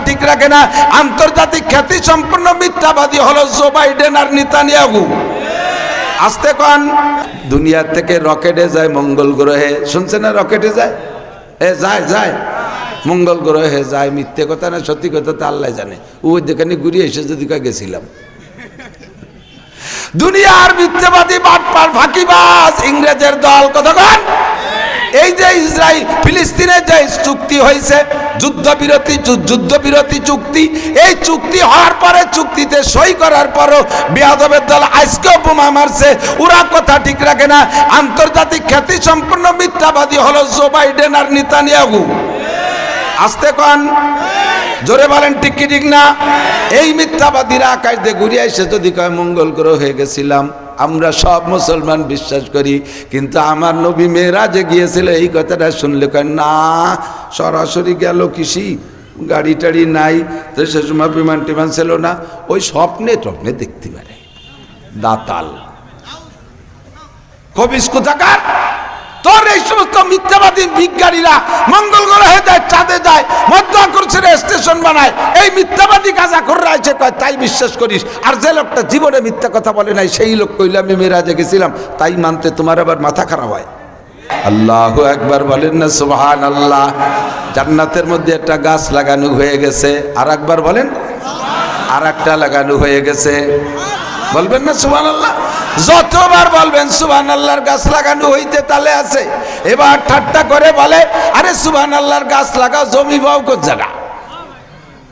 ঠিক রাখে না। আন্তর্জাতিক খ্যাতি সম্পন্ন মিথ্যাবাদী হলো জো বাইডেন আর নেতানিয়াহু। আসতে কোন দুনিয়া থেকে রকেটে যায় মঙ্গল গ্রহে, শুনছেন না? রকেটে যায়, যায় মঙ্গল গ্রহে যায়। মিথ্যে কথা না সত্যি কথা তা আল্লাহ জানে। ওই যেখানে ঘুরিয়ে এসে যদি গেছিলাম। দুনিয়ার মিথ্যাবাদী বাটপার ফাঁকিবাজ ইংরেজের দল কতক্ষণ। এই যে ইসরায়েল ফিলিস্তিনের যে চুক্তি হয়েছে, যুদ্ধবিরতি চুক্তি, এই চুক্তি হওয়ার পরে চুক্তিতে সই করার পরও বেয়াদবের দল আজকেও বোমা মারছে। ওরা কথা ঠিক রাখে না। আন্তর্জাতিক খ্যাতি সম্পন্ন মিথ্যাবাদী হলো জো বাইডেন আর নেতানিয়াহু। আসতে কোন জোরে বলেন ঠিক কি ঠিক না? এই মিথ্যাবাদীরা আকাশ দিয়ে ঘুরে এসে যদি কয় মঙ্গল গ্রহ হয়ে গেছিলাম, আমরা সব মুসলমান বিশ্বাস করি, কিন্তু আমার নবী মেরাজে গিয়েছিল, এই কথাটা শুনলে কয় না সরাসরি গেল কৃষি গাড়ি টাড়ি নাই, তো সে সময় বিমান টিমান ছিল না, ওই স্বপ্নে টপ্নে দেখতে পারে। দাতাল কবিস কোথাকার। তোর এই সমস্ত মিথ্যাবাদী বিজ্ঞানীরা মঙ্গল গ্রহে যায়, চাঁদে যায়, মধ্য আকর্ষণের স্টেশন বানায়, এই মিথ্যাবাদী কাজা করে আছে কয় তাই বিশ্বাস করিস। আর যে লোকটা জীবনে মিথ্যা কথা বলে নাই সেই লোক কইলে আমি মেরাজে গেছিলাম, তাই মানতে তোমার আবার মাথা খারাপ হয়। আল্লাহু আকবার বলেন না সুবহানাল্লাহ। জান্নাতের মধ্যে একটা গাছ লাগানো হয়ে গেছে, আর একবার বলেন আর একটা লাগানো হয়ে গেছে, বলবেন না সুবহানাল্লাহ? যতবার বলবেন সুবহানাল্লাহর গাছ লাগানো হইতে তালে আছে। এবার ঠাট্টা করে বলে আরে সুবহানাল্লাহর গাছ লাগাও, জমি পাও কোন জায়গা?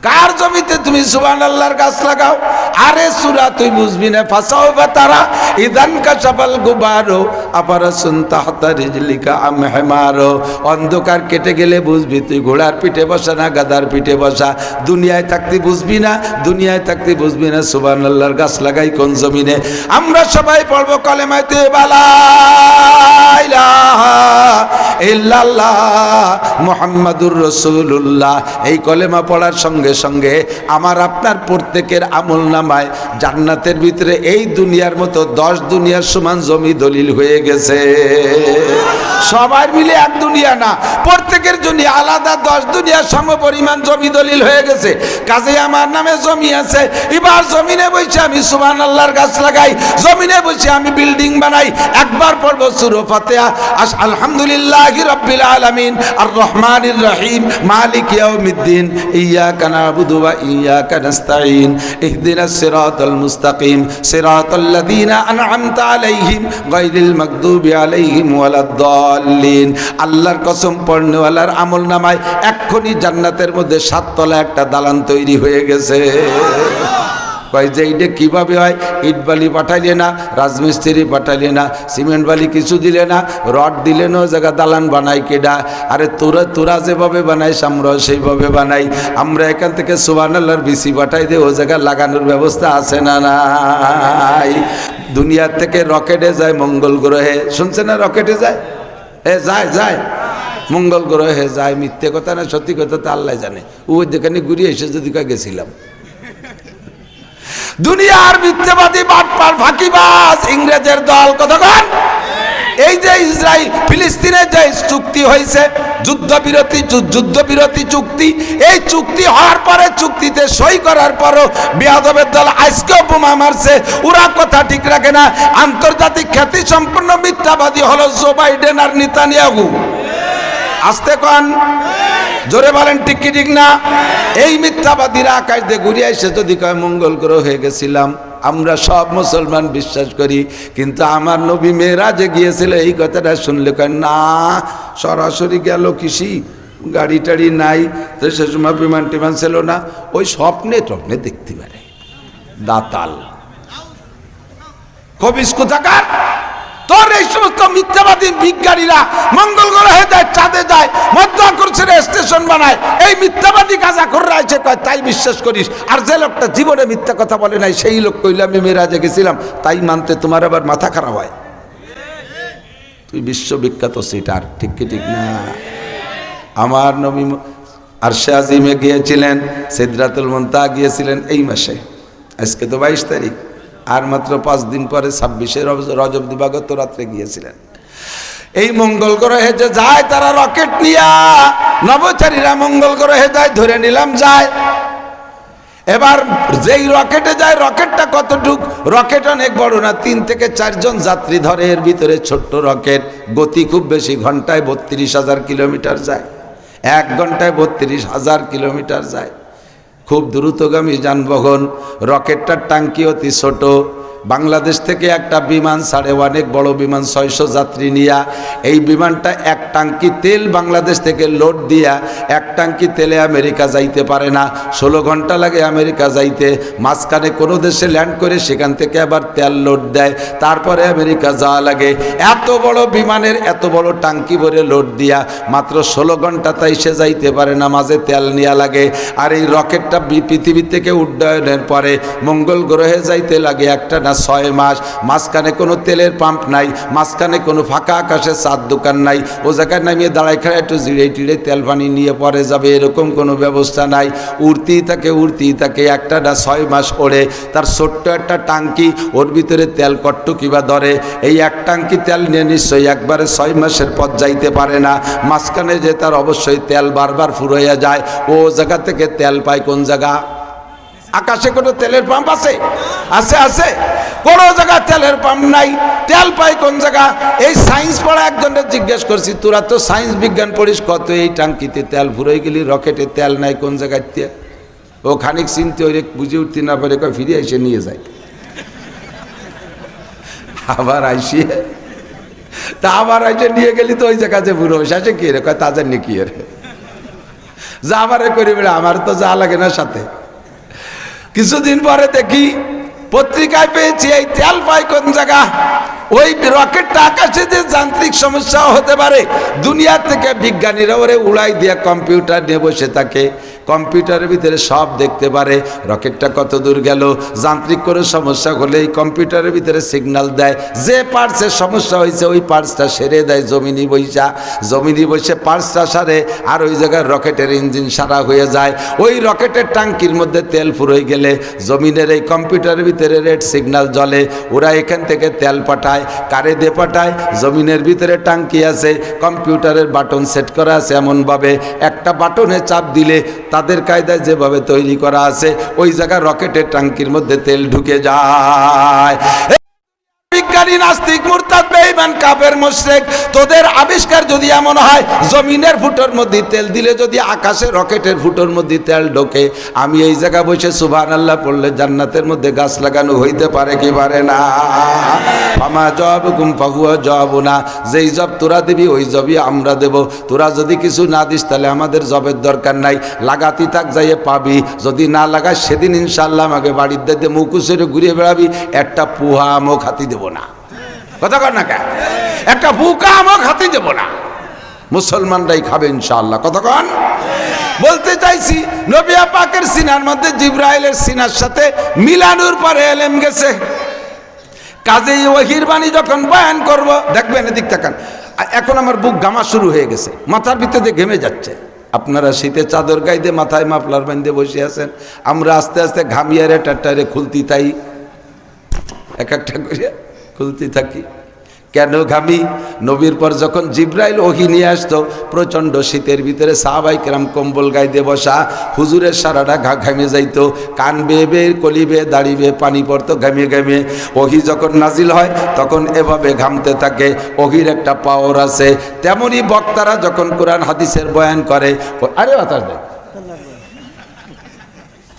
কার জমিতে তুমি সুবহানাল্লাহর গাছ লাগাও? আরে সূরা তুই বুঝবি না। ফাসাও বা তারা ইদান কাশাফাল গুবারো আপারাসুন তাহতা রিজলিকা আম হিমারো। অন্ধকার কেটে গেলে বুঝবি তুই ঘোড়ার পিঠে বসা না গাধার পিঠে বসা। দুনিয়ায় থাকতে বুঝবি না, দুনিয়ায় থাকতে বুঝবি না সুবহানাল্লাহর গাছ লাগাই কোন জমিনে। আমরা সবাই পড়ব কলেমায়ে তয়্যিবা লা ইলাহা ইল্লাল্লাহ মুহাম্মাদুর রাসূলুল্লাহ। এই কলেমা পড়ার সঙ্গে সঙ্গে আমার আপনার প্রত্যেকের আমল নামায় জান্নাতের ভিতরে এই দুনিয়ার মতো 10 দুনিয়ার সমান জমি দলিল হয়ে গেছে। সবাই মিলে এক দুনিয়া না, প্রত্যেকের জন্য আলাদা 10 দুনিয়ার সমপরিমাণ জমি দলিল হয়ে গেছে। কাজে আমার নামে জমি আছে, এবার জমিনে বসে আমি সুবহানাল্লাহর গাছ লাগাই, জমিনে বসে আমি বিল্ডিং বানাই। একবার পড়ব সূরা ফাতিহা, আলহামদুলিল্লাহি রাব্বিল আলামিন আর রহমানির রহিম মালিক ইয়াউমিদ্দিন ইয়াকা না'বুদু ওয়া ইয়াকা নাস্তাঈন ইহদিনাস সিরাতাল মুস্তাকিম সিরাতাল্লাযীনা আন'আমতা আলাইহিম গায়রিল মাগদুবি আলাইহিম ওয়ালাদ-দাল্লিন। আল্লাহর কসম, পড়নেওয়ালার আমল নামায় এক্ষুনি জান্নাতের মধ্যে 7 তলা একটা দালান তৈরি হয়ে গেছে। কয় যে এইটা কীভাবে হয়? ইট বালি পাঠাইলে না, রাজমিস্ত্রি পাঠাইলে না, সিমেন্ট বালি কিছু দিলে না, রড দিলে না, ও জায়গা দালান বানাই কেডা? আরে তোরা যেভাবে বানাইস আমরাও সেইভাবে বানাই। আমরা এখান থেকে সুবহানাল্লাহর বিসি পাঠাই দিয়ে ও জায়গা লাগানোর ব্যবস্থা আছে না নাই? দুনিয়ার থেকে রকেটে যায় মঙ্গল গ্রহে, শুনছেন না? রকেটে যায়, যায় মঙ্গল গ্রহে যায়। মিথ্যে কথা না সত্যি কথা তা আল্লাহ জানে। ওই যেখানে ঘুরিয়ে এসে যদি গেছিলাম। দুনিয়ার মিথ্যাবাদী বাটপার ফাঁকিবাজ ইংরেজের দল কতক্ষণ। এই যে ইসরায়েল ফিলিস্তিনের যে চুক্তি হয়েছে, যুদ্ধবিরতি চুক্তি, এই চুক্তি হওয়ার পরে চুক্তিতে সই করার পরও বেয়াদবের দল আজকেও বোমা মারছে। ওরা কথা ঠিক রাখে না। আন্তর্জাতিক খ্যাতি সম্পন্ন মিথ্যাবাদী হলো জো বাইডেন আর নেতানিয়াহু। আসতে কোন জোরে বলেন ঠিক কি ঠিক না? এই মিথ্যাবাদীরা আকাশ দিয়ে ঘুরিয়ে এসে যদি কয় মঙ্গল গ্রহ হয়ে গেছিলাম, আমরা সব মুসলমান বিশ্বাস করি, কিন্তু আমার নবী মেরাজে গিয়েছিল, এই কথাটা শুনলে কয় না সরাসরি গেল কৃষি গাড়ি টাড়ি নাই, তো সে সময় বিমান টিমান ছিল না, ওই স্বপ্নে টপ্নে দেখতে পারে। দাতাল কবিস কোথাকার। তোর এই সমস্ত মিথ্যাবাদী বিজ্ঞানীরা মঙ্গল গ্রহে যায়, চাঁদে যায়, মধ্য আকর্ষণের স্টেশন বানায়, এই মিথ্যাবাদী কাজা করে আছে কয় তাই বিশ্বাস করিস। আর যে লোকটা জীবনে মিথ্যা কথা বলে নাই সেই লোক কইলে আমি মেরাজে গেছিলাম, তাই মানতে তোমার আবার মাথা খারাপ হয়। তুই বিশ্ববিখ্যাত সিটার, ঠিক কি ঠিক না? আমার নবী আরশে আজিমে গিয়েছিলেন, সিদরাতুল মুনতাহা গিয়েছিলেন এই মাসে। আজকে তো 22 তারিখ, আর মাত্র 5 দিন পরে 26শে রজব দিবাগত রাত্রে গিয়েছিলেন। এই মঙ্গল গ্রহে যে যায় তারা রকেট নিয়া, নভোচারীরা মঙ্গল গ্রহে যায়, ধরে নিলাম যায়, এবার যেই রকেটে যায়, রকেটটা কতটুক? রকেট অনেক বড় না, 3 থেকে 4 জন যাত্রী ধরে। এর ভিতরে ছোট্ট রকেট, গতি খুব বেশি, ঘন্টায় 32,000 কিলোমিটার যায়। 1 ঘন্টায় 32,000 কিলোমিটার যায়, খুব দ্রুতগামী যানবাহন। রকেটটার টাঙ্কি অতি ছোট। বাংলাদেশ থেকে একটা বিমান ছাড়ে, অনেক বড় বিমান, 600 যাত্রী নিয়া। এই বিমানটা এক টাঙ্কি তেল বাংলাদেশ থেকে লোড দিয়া, এক টাঙ্কি তেলে আমেরিকা যাইতে পারে না, 16 ঘন্টা লাগে আমেরিকা যাইতে। মাঝখানে কোনো দেশে ল্যান্ড করে সেখান থেকে আবার তেল লোড দেয়, তারপরে আমেরিকা যাওয়া লাগে। এত বড় বিমানের এত বড় টাঙ্কি ভরে লোড দিয়া মাত্র 16 ঘন্টা তাই সে যাইতে পারে না, মাঝে তেল নেওয়া লাগে। আর এই রকেটটা পৃথিবী থেকে উড্ডয়নের পরে মঙ্গল গ্রহে যাইতে লাগে একটা না 6 মাস। মাঝখানে কোনো তেলের পাম্প নাই, মাঝখানে কোনো ফাঁকা আকাশে চার দোকান নাই, ও জায়গায় নামিয়ে দাঁড়ায় খায় একটু জিড়ে টিড়ে তেল পানি নিয়ে পরে যাবে, এরকম কোনো ব্যবস্থা নাই। উড়তেই থাকে একটা না 6 মাস ওড়ে। তার ছোট্ট একটা টাঙ্কি, ওর ভিতরে তেল কট্টুকি বা ধরে। এই এক টাঙ্কি তেল নিয়ে নিশ্চয়ই একবারে 6 মাসের পথ যাইতে পারে না। মাঝখানে যে তার অবশ্যই তেল বারবার ফুরাইয়া যায়। ও জায়গা থেকে তেল পায় কোন জায়গা? আকাশে কোনো তেলের পাম্প আছে? আছে কোনো জায়গা তেলের পাম্প নাই। তেল পাই কোন জায়গা? এই সায়েন্স পড়া একজনের জিজ্ঞেস করছি, তোরা তো সায়েন্স বিজ্ঞান পড়িস, কত এই টাঙ্কিতে তেল ফুরাই গেলি, রকেটে তেল নাই কোন জায়গাতে? ও খানিক চিনতে ওই বুঝে উঠতে না পারে, কয় ফিরে এসে নিয়ে যায়। আবার আইসিয়ে তা আবার আইসে নিয়ে গেলি তো ওই জায়গাতে পুরো আসে কি রে? কয় তাদের নাকি রে, যা আমারে করি বেড়া, আমার তো যা লাগে না সাথে। কিছুদিন পরে দেখি পত্রিকায় পেয়েছি এই তেল পাই কোন জায়গা? ওই রকেটটা আকাশে যে যান্ত্রিক সমস্যাও হতে পারে, দুনিয়া থেকে বিজ্ঞানীরা ওরে উড়াই দিয়ে কম্পিউটার নিয়ে বসে থাকে, কম্পিউটারের ভিতরে সব দেখতে পারে। রকেটটা কত দূর গেল, যান্ত্রিক করে সমস্যা হলে এই কম্পিউটারের ভিতরে সিগন্যাল দেয়, যে পার্টসের সমস্যা হয়েছে ওই পার্টসটা সেরে দেয় জমিনি বসে পার্টসটা সারে, আর ওই জায়গায় রকেটের ইঞ্জিন সারা হয়ে যায়। ওই রকেটের টাঙ্কির মধ্যে তেল ফুরোয় গেলে জমিনের এই কম্পিউটারের ভিতরে রেড সিগন্যাল জ্বলে, ওরা এখান থেকে তেল পাঠায়, কারে দিয়ে পাঠায়? জমিনের ভিতরে টাঙ্কি আছে, কম্পিউটারের বাটন সেট করা আছে এমনভাবে একটা বাটনে চাপ দিলে তাদের কায়দায় যেভাবে তৈরি করা আছে ওই জায়গায় রকেটের টাঙ্কির মধ্যে তেল ঢুকে যায়। বিজ্ঞানী, নাস্তিক, মুরতাদ, বেঈমান, কাফের, মুশরিক, তোদের আবিষ্কার যদি এমন হয় জমিনের ফুটোর মধ্যে তেল দিলে যদি আকাশে রকেটের ফুটোর মধ্যে তেল ঢোকে, আমি এই জায়গা বসে সুবহানাল্লাহ পড়লে জান্নাতের মধ্যে গাছ লাগানো হইতে পারে কি পারে না? ফামা জবাবুকুম ফাহুয়া জবাবুনা, যেই জব তোরা দিবি ওই জবই আমরা দেব। তোরা যদি কিছু না দিস তাহলে আমাদের জবের দরকার নাই, লাগাতি থাক যাইয়ে পাবি, যদি না লাগাস সেদিন ইনশাআল্লাহ আমাকে বাড়ির দিতে মুখুসের ঘুরিয়ে বেড়াবি, একটা পুহা আমও খাতি দেব না। কথা কর না কে? একটা পুকা আমও খাতি দেব না, মুসলমানরাই খাবে ইনশাআল্লাহ। কথা কন? বলতে চাইছি নবী পাকের সিনার মধ্যে জিবরাইলের সিনার সাথে মিলানোর পরে এলেম গেছে। কাজেই ওহির বাণী যখন বয়ান করব, দেখবেন এদিক তাকান, এখন আমার বুক গামা শুরু হয়ে গেছে, মাথার ভিতরে ঘেমে যাচ্ছে। আপনারা শীতে চাদর গাইতে মাথায় মাফলার বাঁধে বসে আছেন, আমরা আস্তে আস্তে ঘামিয়ারে টাটারে খুলতি, তাই এক একটা করে খুলতে থাকি। কেন ঘামি? নবীর পর যখন জিবরাইল ওহী নিয়ে আসতো, প্রচণ্ড শীতের ভিতরে সাহাবাই কেরাম কম্বল গাইতে বসা, হুজুরের সারাটা ঘামে যাইতো, কান বেয়ে বেয়ে কলি বেয়ে দাড়ি বেয়ে পানি পড়তো ঘামিয়ে ঘামিয়ে। ওহী যখন নাজিল হয় তখন এভাবে ঘামতে থাকে, ওহীর একটা পাওয়ার আছে। তেমনি বক্তারা যখন কোরআন হাদিসের বয়ান করে, আরে বাতাস দেয়,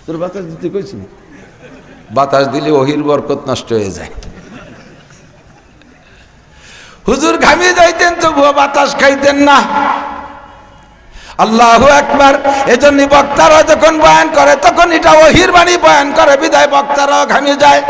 তোর বাতাস দিতে কইছি, বাতাস দিলে ওহীর বরকত নষ্ট হয়ে যায়। হুজুর ঘামিয়ে যাইতেন তবুও বাতাস খাইতেন না। আল্লাহু আকবার। এজন্য বক্তারা যখন বয়ান করে তখন এটা ওহীর বাণী বয়ান করে, বিদায় বক্তারাও ঘামিয়ে যায়।